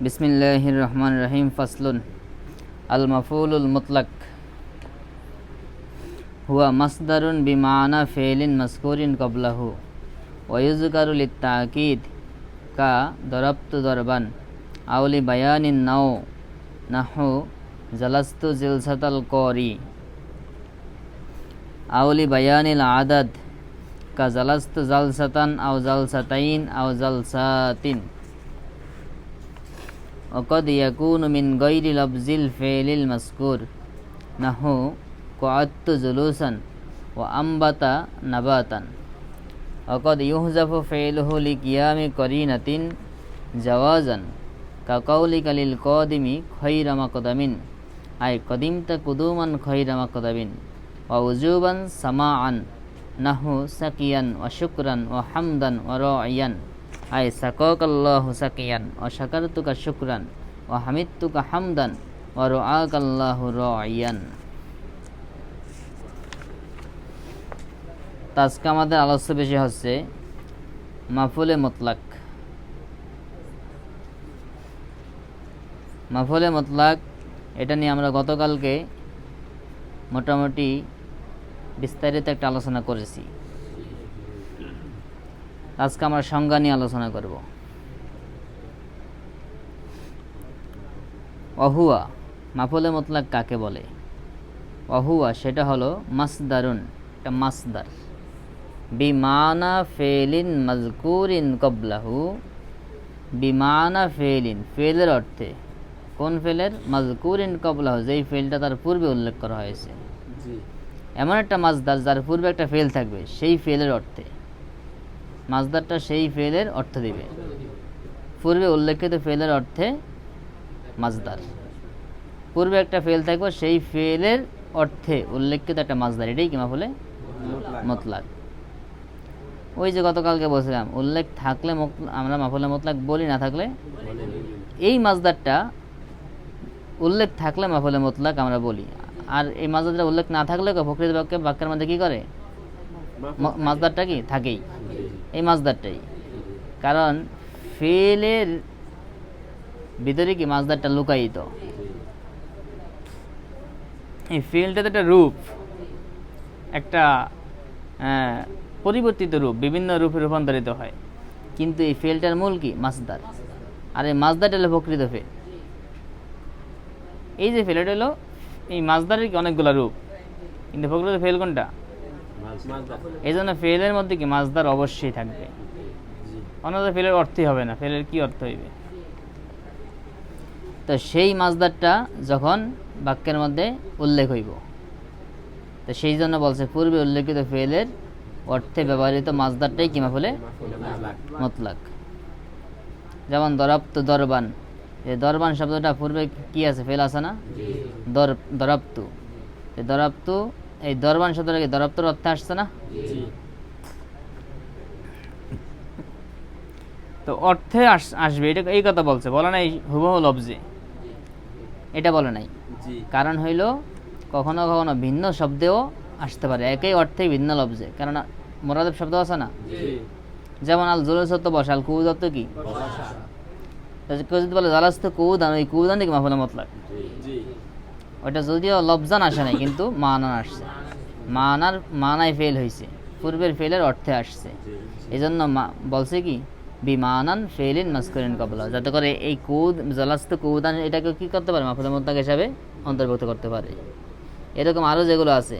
বিসমিল্লাহির রহমানির রহিম। ফাসলুন। আল মাফউলুল মুতলাক হুয়া মাসদারুন বিমানা ফিলিন মাযকুরিন ক্বাবলাহু ওয়া ইউযকারু লিত-তা'কিদ কা দারাবতু দারবান আও লি বায়ানিন নাও নাহু জালাস্তু জিলসাতাল করি আও লি বায়ানিল আদাদ কা জালাস্তু জালসাতান আও জালসাতাইন আও জালসাতিন। وقد يكون من غير لفظ الفعل المذكور نحو قعدت جلوسا وأنبت نباتا. وقد يحذف فعله لقيام قرينة جوازا كقولك للقادم خير مقدم أي قدمت قدوما خير مقدم. ووجوبا سماعا نحو سقيا وشكرا وحمدا وراعيا أي سقاك الله سقيا وشكرتك شكرا وحمدتك حمدا ورعاك الله راعيا. আজকে আমাদের আলোচ্য বিষয় হচ্ছে মাফউলে মুতলাক। মাফউলে মুতলাক এটা নিয়ে আমরা গতকালকে মোটামুটি বিস্তারিত একটা আলোচনা করেছি। আজকে আমরা সংজ্ঞা নিয়ে আলোচনা করব। ওয়াহুয়া মাফউলে মুতলাক কাকে বলে? ওয়াহুয়া সেটা হলো মাসদারুন, একটা মাসদার, বিমানা ফেলিন মাজকুরিন ক্বাবলাহু, বিমানা ফেলিন ফেলের অর্থে। কোন ফেলের? মাজকুরিন ক্বাবলাহু, যেই ফেলটা তার পূর্বে উল্লেখ করা হয়েছে। এমন একটা মাসদার যার পূর্বে একটা ফেল থাকবে, সেই ফেলের অর্থে। মাসদারটা সেই ফেলের অর্থ দিবে, পূর্বে উল্লেখিত ফেলের অর্থে মাসদার। পূর্বে একটা ফেল থাকবে, সেই ফেলের অর্থে উল্লেখিত একটা মাসদার, এটাই কি মাফউলে মুতলাক। ওই যে গতকালকে বলছিলাম, উল্লেখ থাকলে আমরা মাফউলে মুতলাক বলি, না থাকলে এই মাসদারটা উল্লেখ থাকলে মাফউলে মুতলাক আমরা বলি। আর এই মাসদারটা উল্লেখ না থাকলে প্রকৃত বাক্যের মধ্যে কি করে? মাসদারটা কি থাকেই, এই মাসদারটাই। কারণ ফেলের ভিতরে কি মাসদারটা লুকায়িত। এই ফেলটাতে একটা রূপ, একটা পরিবর্তিত রূপ, বিভিন্ন রূপে রূপান্তরিত হয়, কিন্তু এই ফেলটার মূল কি? মাসদার। আর এই মাসদারটা হলো প্রকৃত ফেল। এই যে ফেল, এটা হলো এই মাসদারের কি অনেকগুলো রূপ, কিন্তু প্রকৃত ফেল কোনটা? এই জন্য ফেলের মধ্যে কি মাসদার অবশ্যই থাকবে, অন্যথা ফেলের অর্থই হবে না। ফেলের কি অর্থ হইবে? তো সেই মাসদারটা যখন বাক্যের মধ্যে উল্লেখ হইব, তো সেই জন্য বলছে পূর্বে উল্লেখিত ফেলের অর্থে ব্যবহৃত মাসদারটাই কি মাফউলে মুতলাক। যেমন দরাবতু দরবান, এই দরবান শব্দটা পূর্বে কি আছে? ফেল আছে না? দরাবতু। এই দরাবতু, এই দরবান শব্দটা কি দরাবতুর অর্থে আসছে না? তো অর্থে আসবে, এটা এই কথা বলছে, বলে নাই হুবহু লফজে, এটা বলে নাই। কারণ হইল কখনো কখনো ভিন্ন শব্দেও আসতে পারে, একই অর্থে ভিন্ন লফজে। কারণ মুরাদাফ শব্দ আছে না? যেমন আল জুলুসত বসা, আল কুউদাত কি কেউ যদি বলে জালাস্ত কুউদান, ওই কুউদান কি মাফউলে মুতলাক। ওইটা যদিও লফজান আসে নাই, কিন্তু মানান আসছে, মানায় ফেল হয়েছে, পূর্বের ফেলের অর্থে আসছে। এই জন্য বলছে কি বিমানান ফেলিন মাযকুরিন ক্বাবলাহু, যাতে করে এই কুদ জালাস্ত কুউদান এটাকে কি করতে পারে? মাফউলে মুতলাক হিসাবে অন্তর্ভুক্ত করতে পারে। এরকম আরও যেগুলো আছে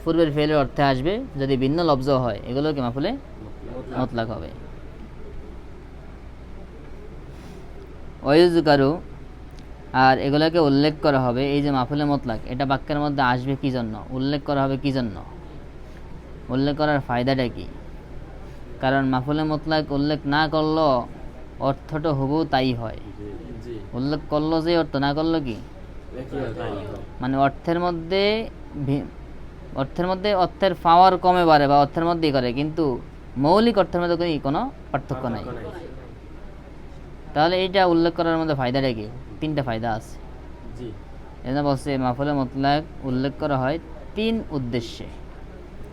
পূর্বের ফেলের অর্থে আসবে, যদি ভিন্ন লফজ হয়, এগুলো কি মাফউলে মুতলাক হবে। ওয়ায়ুযকারু, আর এগুলোকে উল্লেখ করা হবে। এই যে মাফউলে মুতলাক, এটা বাক্যের মধ্যে আসবে কি জন্য? উল্লেখ করা হবে কি জন্য? উল্লেখ করার ফায়দাটা কি? কারণ মাফউলে মুতলাক উল্লেখ না করলেও অর্থটা হুবহু তাই হয়। উল্লেখ করলো যে অর্থ, না করলো কি? মানে অর্থের মধ্যে অর্থের পাওয়ার কমে বাড়ে, বা অর্থের মধ্যেই করে, কিন্তু মৌলিক অর্থের মধ্যে কোনো পার্থক্য নাই। তাহলে এইটা উল্লেখ করার মধ্যে ফায়দাটা কি? তিনটা ফায়দা আছে। এজন্য বলছে মাফউলে মুতলাক উল্লেখ করা হয় তিন উদ্দেশ্যে।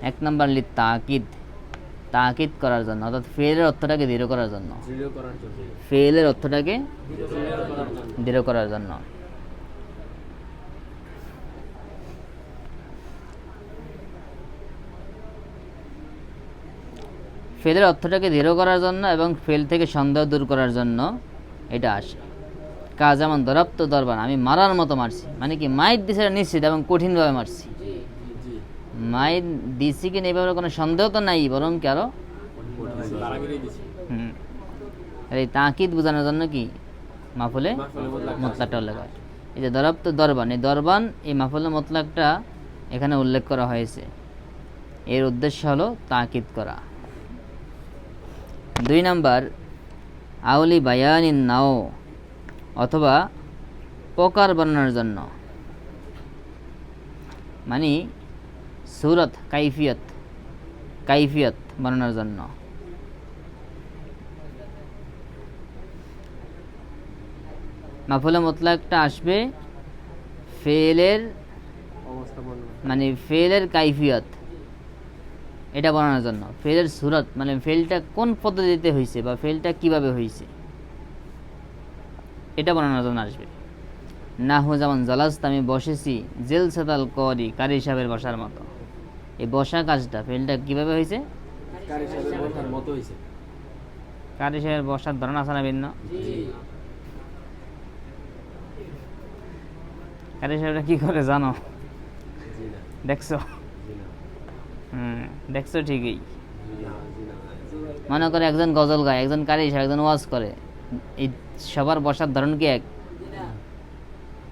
এক নম্বর লিত-তাকিদ, তাকিদ করার জন্য, অর্থাৎ ফেলের অর্থটাকে দৃঢ় করার জন্য, দৃঢ় করার জন্য, ফেলের অর্থটাকে দৃঢ় করার জন্য, দৃঢ় করার জন্য। ফেলের অর্থটাকে দৃঢ় করার জন্য এবং ফেল থেকে সন্দেহ দূর করার জন্য এটা আসে। কাজ যেমন দরাপ্ত দরবান, আমি মারার মতো মারছি, মানে কি মাইর দিছে নিশ্চিত এবং কঠিনভাবে মারছি। জি জি, মাইর দিছি কিনা এই ব্যাপারে কোনো সন্দেহ তো নাই, বরং কি আরো বাড়াগিরি দিছি। আর এই তাকিদ বোঝানোর জন্য কি মাফুলে মতলাকটা উল্লেখ হয়। এই যে দরাপ্ত দরবান, এই দরবান এই মাফুলে মতলাকটা এখানে উল্লেখ করা হয়েছে, এর উদ্দেশ্য হলো তাকিদ করা। 2 নাম্বার, আউলি বায়ানিন নাও, অথবা প্রকার বর্ণনার জন্য, মানে সুরত কাইফিয়ত, কাইফিয়ত বর্ণনার জন্য। মাফুলে মুতলাকটা আসবে ফেলের, অবস্থা বর্ণনা, মানে ফেলের কাইফিয়ত এটা বর্ণনার জন্য, ফেলের সুরত মানে ফেলটা কোন পদ্ধতিতে হয়েছে বা ফেলটা কিভাবে হয়েছে এটা বর্ণনার জন্য আসবে। নাহু যেমন জালাস্ত, আমি বসেছি, জেল সাতাল করি, কারি সাহেবের বসার মতো। এই বসা কাজটা ফেলটা কিভাবে হয়েছে, কারি সাহেবের বসার মতো হইছে। কারি সাহেবের বসার ধরন আছে না ভিন্ন? জি, কারি সাহেবরা কি করে জানো? জি না, দেখছো? জি না, দেখছো ঠিকই। জি না, জি না। মনে করে একজন গজল গায়, একজন কারি সাহেব, একজন ওয়াজ করে, এই সবার বসার ধরন কি এক?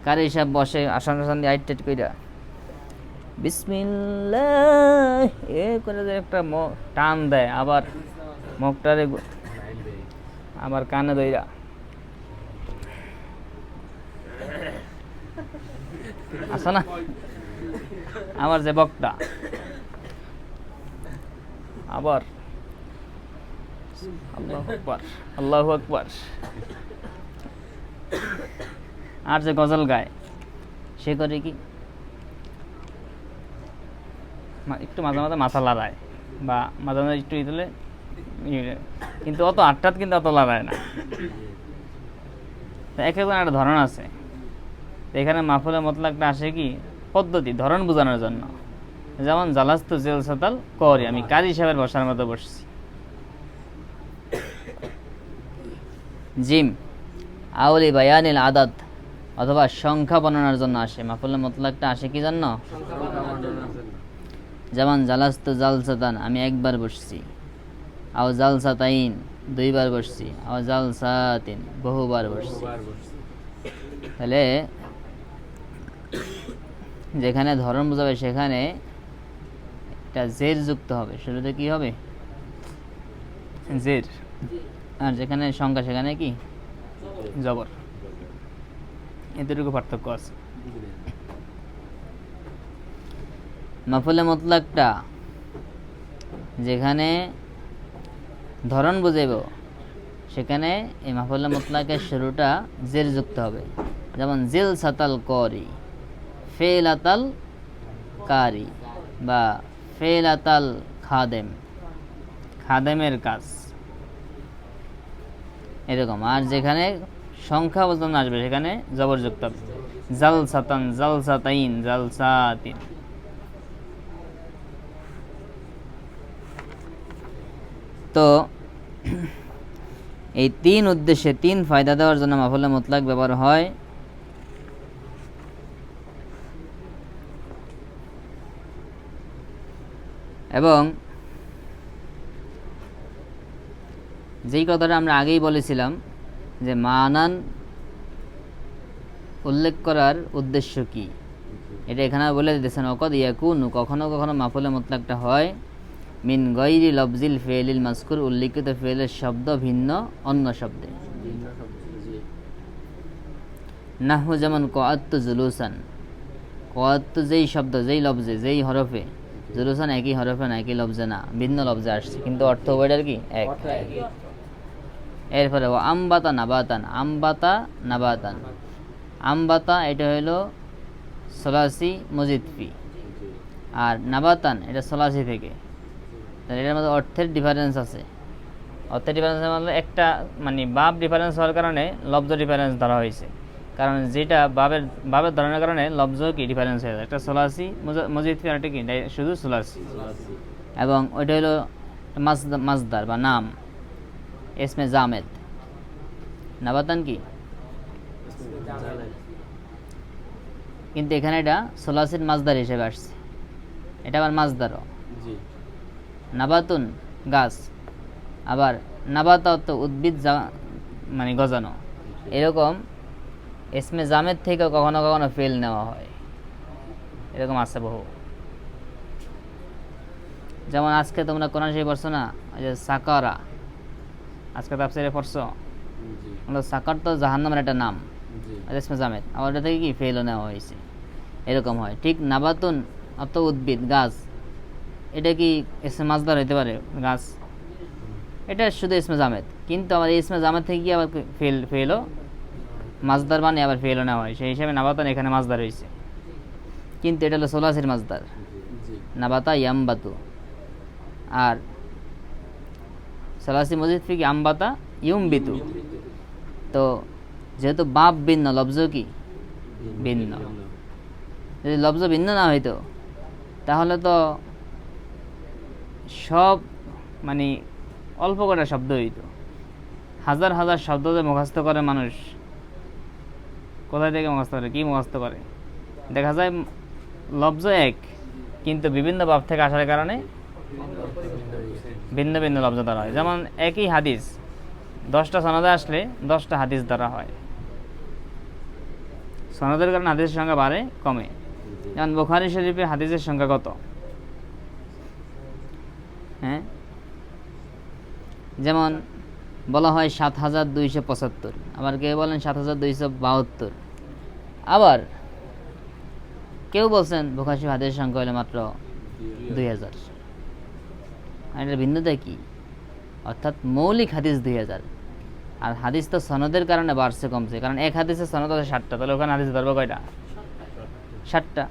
কারি সাহেব বসে আসন আসন দিয়ে আইট টাইট কইরা বিসমিল্লাহ এ করে যে একটা টান দেয়, আবার মুখটারে আবার কানে দইরা আছে না, আমার যে বক্তা আবার আল্লাহু আকবার, আল্লাহু আকবার, আর যে গজল গায় সে করে কি একটু মাঝে মাঝে মাথা লড়ায় বা মাঝে মাঝে একটু দিলে, কিন্তু অত আটটাত কিন্তু অত লড়ায় না। এক একজন একটা ধরন আছে। এখানে মাফুলে মতলাকটা আসে কি পদ্ধতি, ধরন বোঝানোর জন্য। যেমন জালাস্তু জেল সাতাল করি, আমি কারি সাহেবের বসার মতো বসছি। জিম আউলি বায়ানিল আদাত, অথবা সংখ্যা বর্ণনার জন্য আসে। মাফুলে মতলাকটা আসে কি জন্য? যেমন জালাস্তু জালসাতান, আমি একবার বসছি, আও জালসাতাইন দুইবার বসছি, আও জালসাতিন বহুবার বসছি। তাহলে যেখানে ধরন বোঝাবে সেখানে একটা জের যুক্ত হবে, শুরুতে কি হবে? জের। আর যেখানে সংখ্যা সেখানে কি জবর। এতটুকু পার্থক্য আছে। মাফুলে মুতলাকটা যেখানে ধরন বুঝাইব সেখানে এই মাফুলে মুতলাকের শুরুটা জের যুক্ত হবে। যেমন জিল সাতাল করি, ফেলাতাল কারি বা ফেলাতাল খাদেম, খাদেমের কাজ, এরকম। আর যেখানে সংখ্যা বোঝানো আসবে সেখানে জবর যুক্ত হবে। জাল সাতান, জাল সাতাইন, জাল সাতিন। তো এই 3 উদ্দেশ্যে 3 ফায়দা দেওয়ার জন্য মাফুলে মুতলাক ব্যবহার হয়। এবং যেই কথাটা আমরা আগেই বলেছিলাম যে মানান উল্লেখ করার উদ্দেশ্য কি, এটা এখানে বলে দিতেছেন। অকদ ইয়াকুনু, কখনো কখনো মাফুলে মুতলাকটা হয় মিন গায়রি লফজিল ফেলিল মাযকুর, উল্লিখিত ফেলের শব্দ ভিন্ন অন্য শব্দে। নাহু যেমন কআত্তু জুলুসান, কআত্তু যেই শব্দ, যেই লফজে, যেই হরফে, জুলুসান একই হরফে না, একই লফজে না, ভিন্ন লফজে আসছে, কিন্তু অর্থ উভয়টার কি এক। এরপরে ও আমবাতা নাবাতান, আমবাতা নাবাতান, আমবাতা এটা হইল সলাসি মজিদফি, আর নাবাতান এটা সলাসি থেকে। তাহলে এটার মধ্যে অর্থের ডিফারেন্স আছে। অর্থের ডিফারেন্স মানে একটা মানে বাব ডিফারেন্স হওয়ার কারণে লব্জ ডিফারেন্স ধরা হয়েছে, কারণ যেটা বাবের ধরনের কারণে লব্জ কি ডিফারেন্স হয়ে যায়। একটা সোলাসি মজিদ ফিয়ারটা কি শুধু সোলাসি, এবং ওইটা হলো মাজদার বা নাম, এসমে জামেদ। নাবাতান কি, কিন্তু এখানে এটা সোলাসির মাজদার হিসেবে আসছে, এটা আবার মাজদারও। জি নাবাতুন গাছ, আবার নাবাতা তো উদ্ভিদ মানে গজানো। এরকম এসমে জামেদ থেকে কখনো কখনো ফেল নেওয়া হয়, এরকম আছে বহু। যেমন আজকে তোমরা কোরআন শরীফ পড়ছো না, ওই যে সাকারা, আজকে তাফসীরে পড়ছো, জি সাকার তো জাহান্নামের একটা নাম, জি এসমে জামেদ, আবার ওটা থেকে কি ফেলও নেওয়া হয়েছে। এরকম হয়। ঠিক নাবাতুন অত উদ্ভিদ গাছ, এটা কি ইসমে মাজদার হইতে পারে গাছ, এটা শুধু ইসমে জামেদ, কিন্তু আমার এই ইসমে জামেদ থেকে কি আবার ফেলও মাজদার মানে আবার ফেলও নেওয়া হয়, সেই হিসাবে নাবাতান এখানে মাজদার হয়েছে, কিন্তু এটা হলো সোলাসির মাজদার, জি নাবাতা ইয়ামবাতু। আর সোলাসি মজিদ ফিকি আমবাতা ইউমবিতু, তো যেহেতু বাপ ভিন্ন লব্জ কি ভিন্ন, যদি লব্জ ভিন্ন না হইতো তাহলে তো সব মানে অল্প কটা শব্দ হইতো। হাজার হাজার শব্দ যে মুখস্থ করে মানুষ, কোথায় থেকে মুখস্থ করে, কি মুখস্থ করে, দেখা যায় লব্জ এক, কিন্তু বিভিন্ন বাপ থেকে আসার কারণে ভিন্ন ভিন্ন লব্জ ধরা হয়। যেমন একই হাদিস 10টা সনদে আসলে 10টা হাদিস ধরা হয়, সনদের কারণে হাদিসের সংখ্যা বাড়ে কমে। যেমন বুখারী শরীফে হাদিসের সংখ্যা কত, হ্যাঁ, যেমন বলা হয় 7275, আবার কেউ বলেন 7272, আবার কেউ বলছেন বুখারী শরীফ হাদিসের সংখ্যা হলো মাত্র 2000। আর এটার ভিন্নতা কি, অর্থাৎ মৌলিক হাদিস 2000, আর হাদিস তো সনদের কারণে বাড়ছে কমছে, কারণ এক হাদিসের সনদ আছে 60টা, তাহলে ওখানে হাদিস ধরবো কয়টা, 60টা।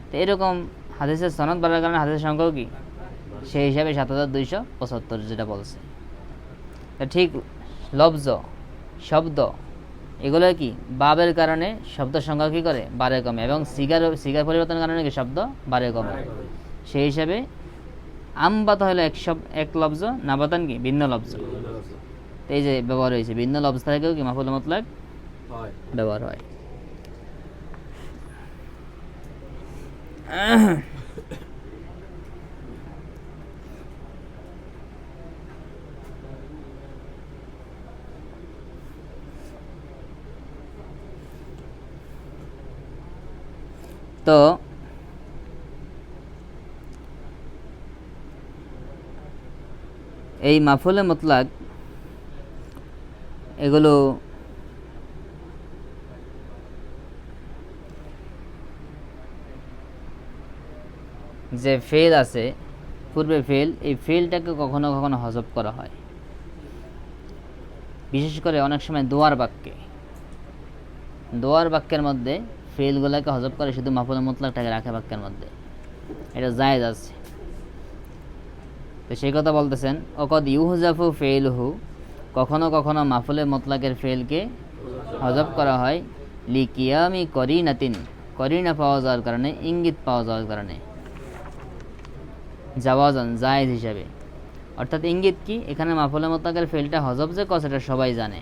তো এরকম হাদিসের সনদ বাড়ার কারণে হাদিসের সংখ্যাও কি সেই হিসাবে 7275 যেটা বলছে। ঠিক লব্জ শব্দ এগুলো কি বাবের কারণে শব্দ সংখ্যা কি করে বাড়ে কমে, এবং সিগার পরিবর্তনের কারণে কি শব্দ বাড়ে কমে। সেই হিসাবে আমবাতা হলো এক লব্জ, নাবাতান কি ভিন্ন লব্জ। তো এই যে ব্যবহার হয়েছে, ভিন্ন লব্জ থেকেও কি মাফুল মুতলাক ব্যবহার হয়। তো এই মাফুলে মুতলাক এগুলো যে ফেল আছে পূর্বে ফেল, এই ফেলটাকে কখনো কখনো হজব করা হয়, বিশেষ করে অনেক সময় দোয়ার বাক্যের মধ্যে ফেলগুলোকে হজব করে শুধু মাফুলে মুতলাকটাকে রাখে বাক্যের মধ্যে, এটা জায়েজ আছে। তো সেই কথা বলতেছেন, ওকদ ইউহজাফু ফেলহু, কখনো কখনো মাফুলে মুতলাকের ফেলকে হজব করা হয় লিকিয়ামি করিনাতিন, করিনা পাওয়া যাওয়ার কারণে, ইঙ্গিত পাওয়া যাওয়ার কারণে, জাওয়াজান জায়েজ হিসাবে। অর্থাৎ ইঙ্গিত কি, এখানে মাফুলে মুতলাকের ফেলটা হজব যে কস এটা সবাই জানে,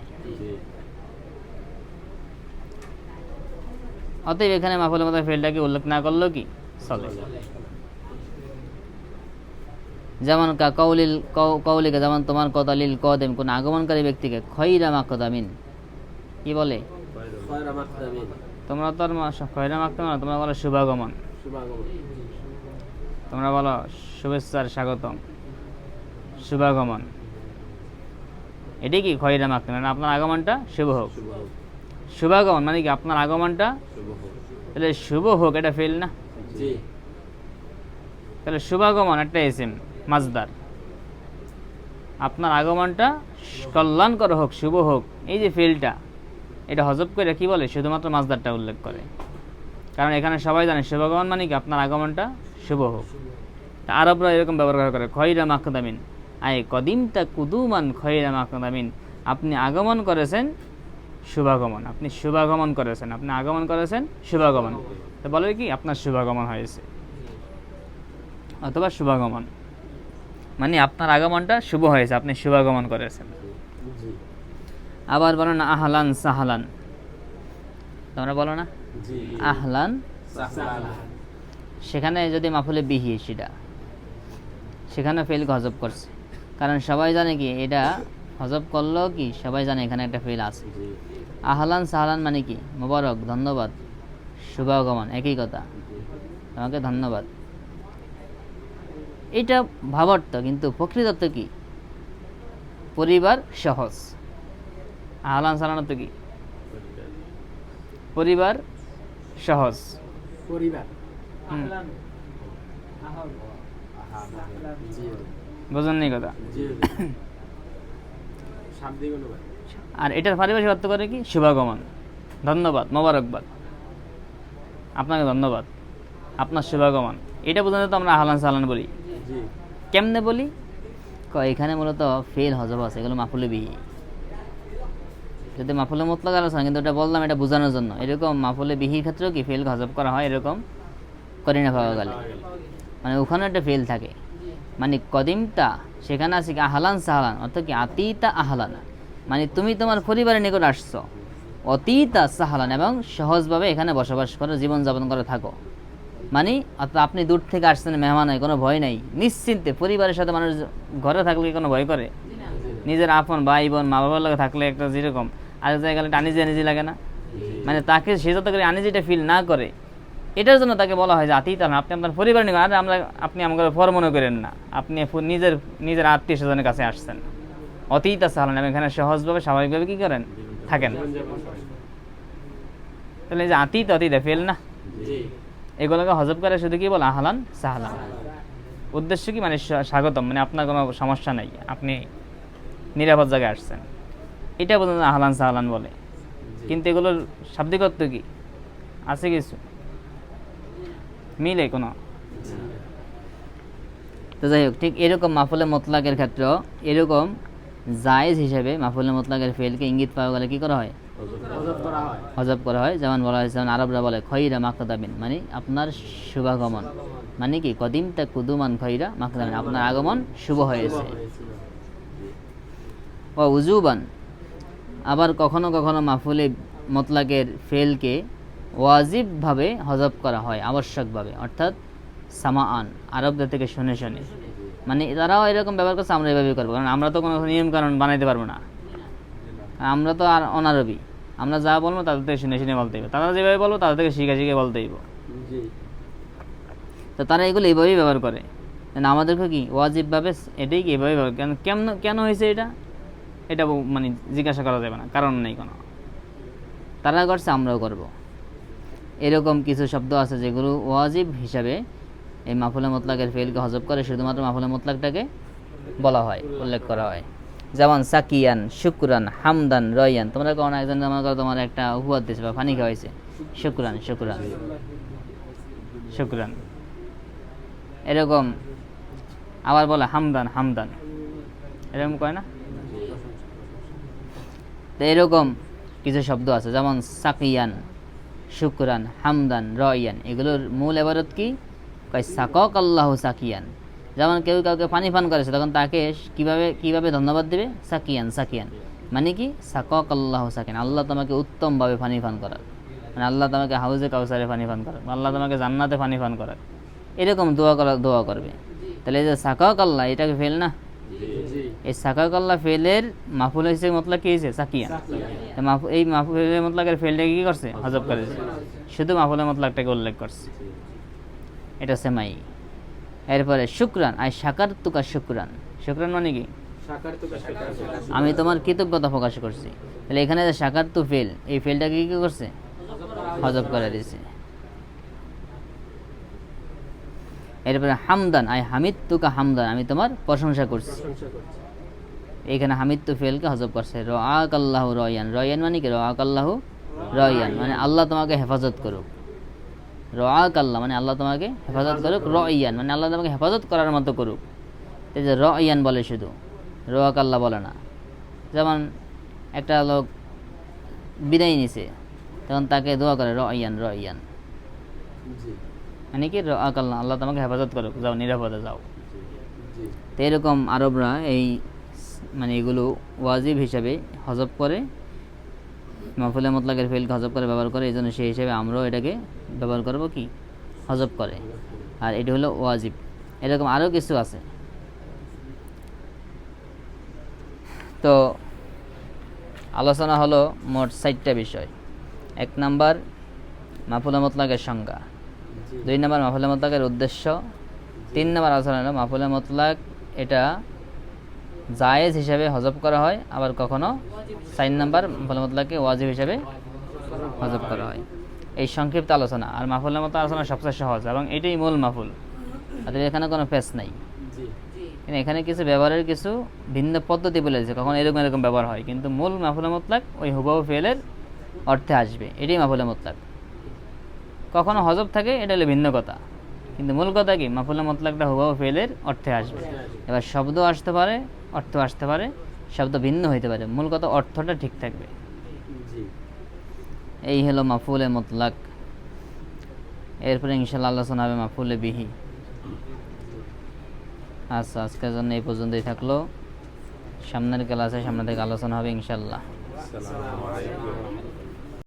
অতএব এখানে মাফুলে মুতলাকের ফেলটাকে উল্লেখ না করলেও কি চলে। যেমন কৌলিকা, যেমন তোমার কথা, লিল কদেম কোন আগমনকারী ব্যক্তিকে, খয়রা মাকদামিন কি বলে, তোমরা তো খয়রা মাকদাম না, তোমরা বলো শুভাগমন, তোমরা বলো শুভেচ্ছার স্বাগতম, শুভাগমন, এটি কি খয়রা মাকদাম, আপনার আগমনটা শুভ হোক। শুভাগমন মানে কি আপনার আগমনটা তাহলে শুভ হোক, এটা ফেল না, তাহলে শুভাগমন একটা ইসিম মাজদার, আপনার আগমনটা কল্যাণকর হোক, শুভ হোক, এই যে ফেলটা এটা হজব করে কি বলে, শুধুমাত্র মাজদারটা উল্লেখ করে, কারণ এখানে সবাই জানে শুভাগমন মানে কি আপনার আগমনটা শুভ হোক। আরবরা এরকম ব্যবহার করে, খয়রা মাকদামিন, আয় কদিমতা কুদুমান খয়রা মাকদামিন, আপনি আগমন করেছেন শুভাগমন, আপনি শুভাগমন করেছেন, আপনি আগমন করেছেন শুভাগমন। তো বলে কি আপনার শুভাগমন হয়েছে, অথবা শুভাগমন মানে আপনার আগমনটা শুভ হয়েছে, আপনি শুভাগমন করেছেন। জি আবার বলো না আহলান সাহলান, তোমরা বলো না জি আহলান, সাহলান সেখানে যদি মাফুলে বিহি সেটা, সেখানে ফেলকে হজব করছে, কারণ সবাই জানে কি এটা হজব করলো, কি সবাই জানে এখানে একটা ফেল আছে। জি আহলান সাহলান মানে কি মোবারক, ধন্যবাদ, শুভাগমন, একই কথা, তোমাকে ধন্যবাদ। এটা ভাবার্থ, কিন্তু প্রকৃত অর্থ কি পরিবার সহজ। আহলান সাহলান অর্থ কি পরিবার সহজ। পরিবার হুম, জি বোঝেন নি কথা। জি শাব্দিক অনুবাদ আর এটার পারিভাষিক অর্থ করে কি শুভাগমন, ধন্যবাদ, মোবারকবাদ, আপনাকে ধন্যবাদ, আপনার শুভাগমন। এটা বোঝানো তো আমরা আহলান সাহলান বলি। জি কেমনে বলি, এখানে মূলত ফেল হজব আছে, এগুলো মাফুলে বিহি। যদি মাফুলে মুতলাক আলোচনা, কিন্তু এটা বললাম এটা বোঝানোর জন্য। এরকম মাফুলে বিহির ক্ষেত্রেও কি ফেল হজব করা হয়, এরকম করিনা পাওয়া গেলে, মানে ওখানে একটা ফেল থাকে। মানে কদিমতা সেখানে আছে কি আহলান সাহলান, অর্থাৎ কি আতিতা আহলান, মানে তুমি তোমার পরিবারের নিকট আসছো, অতীতা সাহলান, এবং সহজভাবে এখানে বসবাস করো, জীবনযাপন করে থাকো। মানে অর্থাৎ আপনি দূর থেকে আসছেন, মেহমান হয়, কোনো ভয় নাই, নিশ্চিন্তে পরিবারের সাথে মানুষ ঘরে থাকলে কি কোনো ভয় করে? নিজের আপন ভাই বোন মা বাবার লগে থাকলে একটা যেরকম, আরেক জায়গায় গেলে আনিজি আনিজি লাগে না? মানে তাকে সে যাতে করে আনিজিটা ফিল না করে, এটার জন্য তাকে বলা হয় যে আতিতা না, আপনি আপনার পরিবার নিয়ে, আর আপনি আমাকে পর মনে করেন না, আপনি নিজের নিজের আত্মীয় স্বজনের কাছে আসছেন। অতীত সাহালান, এখানে সহজভাবে স্বাভাবিকভাবে কি করেন, থাকেন। তাহলে এই যে আতীত অতীত ফেল না, জি এগুলোকে হজব করে শুধু কি বল আহলান সাহলান। উদ্দেশ্য কি, মানে স্বাগতম, মানে আপনার কোনো সমস্যা নাই, আপনি নিরাপদ জায়গায় আসছেন, এটা পর্যন্ত আহলান সাহলান বলে। কিন্তু এগুলোর শাব্দিক অর্থ কি আছে কিছু মিলে কোনো? তো যাই হোক, ঠিক এরকম মাফুলে মোতলাকের ক্ষেত্রেও এরকম জায়েজ হিসেবে মাফুলে মোতলাকের ফেলকে ইঙ্গিত পাওয়া গেলে কি করা হয়, হজব করা হয় হজব করা হয়। যেমন বলা হয়েছে, যেমন আরবরা বলে খয়রা মাকদামিন, মানে আপনার শুভাগমন, মানে কি কদিম তা কুদুমান খয়রা মাকদামিন, আপনার আগমন শুভ হয়েছে। ও উজুবান, আবার কখনো কখনো মাফুলে মোতলাকের ফেলকে ওয়াজিবভাবে হজব করা হয়, আবশ্যকভাবে, অর্থাৎ সামাআন, আরবদের থেকে শুনে শুনে। মানে তারাও এরকম ব্যবহার করছে, আমরা এভাবে করবো, কারণ আমরা তো কোনো নিয়ম কানুন বানাইতে পারবো না, আমরা তো আর অনারবি, আমরা যা বলবো তাদের থেকে শুনে শুনে বলতে হইব, তারা যেভাবে বলবো তাদের থেকে শিখে শিখে বলতে হইব। জি তো তারা এগুলো এইভাবেই ব্যবহার করে। আমাদেরকে কি ওয়াজিবভাবে এটাই কি এভাবে ব্যবহার, কেন কেন হয়েছে এটা, এটা মানে জিজ্ঞাসা করা যাবে না, কারণ নেই কোনো, তারা করছে আমরাও করব। এরকম কিছু শব্দ আছে যেগুলো ওয়াজিব হিসাবে এই মাফুলে মোতলাকের ফেলকে হজব করে, শুধুমাত্র মাফুলে মোতলাকটাকে বলা হয়, উল্লেখ করা হয়। যেমন সাকিয়ান, শুকরান, হামদান, রয়ান। তোমরা কোনো একজন মনে করো তোমার একটা উপহার দিয়েছে বা পানি খাওয়াইছে, শুকরান শুকরান শুকরান, এরকম। আবার বলে হামদান হামদান, এরকম কয় না? তো এরকম কিছু শব্দ আছে, যেমন সাকিয়ান, শুকরান, হামদান, রয়ান। এগুলোর মূল এবারত কি, কয় সাকক আল্লাহ সাকিয়ান। যেমন কেউ কাউকে পানি পান করেছে, তখন তাকে কিভাবে ধন্যবাদ দেবে, সাকিয়ান সাকিয়ান, মানে কি সাকক আল্লাহ সাকিয়ান, আল্লাহ তোমাকে উত্তমভাবে পানি পান করার, মানে আল্লাহ তোমাকে হাউজে কাউসারে পানি পান করার, আল্লাহ তোমাকে জান্নাতে পানি পান করার, এরকম দোয়া করবে। তাহলে এই যে সাকক আল্লাহ, এটাকে ফেল না? এই সাকাক আল্লাহ ফেলের মাফুল হিসেবে মতলব কি হয়েছে, সাকিয়ান। এই মাফুলের মতলবের ফেলটাকে কি করছে, হজব করেছে, শুধু মাফুলের মতলবটাকে উল্লেখ করছে, এটা সেমাই। এরপরে শুকরান, আই শাকার তুকা শুকরান। শুকরান মানে কি, আমি তোমার কৃতজ্ঞতা প্রকাশ করছি। তাহলে এখানে যে শাকার তু ফেল, এই ফেলটাকে কি করছে, হজব করে দিয়েছে। এরপরে হামদান, আই হামিদ তুকা হামদান, আমি তোমার প্রশংসা করছি। এখানে হামিদ তু ফেলকে হজব করছে। রাআক আল্লাহু রয়ান, রয়ান মানে কি, রাআক আল্লাহু রয়ান, মানে আল্লাহ তোমাকে হেফাজত করুক। রআক আল্লাহ মানে আল্লাহ তোমাকে হেফাজত করুক, রইয়ান মানে আল্লাহ তোমাকে হেফাজত করার মতো করুক। এই যে রইয়ান বলে শুধু, রআক আল্লাহ বলে না। যেমন একটা লোক বিদায় নিছে, তখন তাকে দোয়া করে রইয়ান রইয়ান, জি মানে কি রআক আল্লাহ, আল্লাহ তোমাকে হেফাজত করুক, যাও নিরাপদে যাও। জি তো এরকম আরবরা এই মানে এগুলো ওয়াজিব হিসাবে হজব করে, মাফুলে মতলাকের ফেলকে হজব করে ব্যবহার করে, এই জন্য সেই হিসেবে আমরাও এটাকে ব্যবহার করব কি হজব করে। আর এটি হলো ওয়াজিব। এরকম আরও কিছু আছে। তো আলোচনা হলো মোট 4টা বিষয়। 1 নাম্বার মাফুলে মতলাকের সংজ্ঞা, 2 নাম্বার মাফুলে মতলাকের উদ্দেশ্য, 3 নাম্বার আলোচনা হলো মাফুলে মতলাক এটা জায়েজ হিসাবে হজব করা হয়, আবার কখনো 4 নাম্বার মাফুলে মতলাককে ওয়াজিব হিসাবে হজব করা হয়। এই সংক্ষিপ্ত আলোচনা। আর মাফুলে মতলাক আলোচনা সবচেয়ে সহজ এবং এটাই মূল মাফুল, আর এখানে কোনো পেশ নাই। জি কিন্তু এখানে কিছু ব্যবহারের কিছু ভিন্ন পদ্ধতি বলেছে, কখন এরকম এরকম ব্যবহার হয়, কিন্তু মূল মাফুলে মতলাক ওই হুবহু ফেলের অর্থে আসবে, এটাই মাফুলে মতলাক। কখনো হজব থাকে, এটা হলো ভিন্ন কথা, কিন্তু মূল কথা কি মাফুলে মতলাকটা হুবহু ফেলের অর্থে আসবে। এবার শব্দ আসতে পারে, অর্থ আসতে পারে, শব্দ ভিন্ন হইতে পারে, মূল কথা অর্থটা ঠিক থাকবে। জি এই হলো মাফুলে মতলাক। এরপরে ইনশাআল্লাহ আলোচনা হবে মাফুলে বিহি। আচ্ছা, আজকের জন্য এই পর্যন্তই থাকলো। সামনের ক্লাসে সামনে থেকে আলোচনা হবে ইনশাআল্লাহ। আসসালামু আলাইকুম।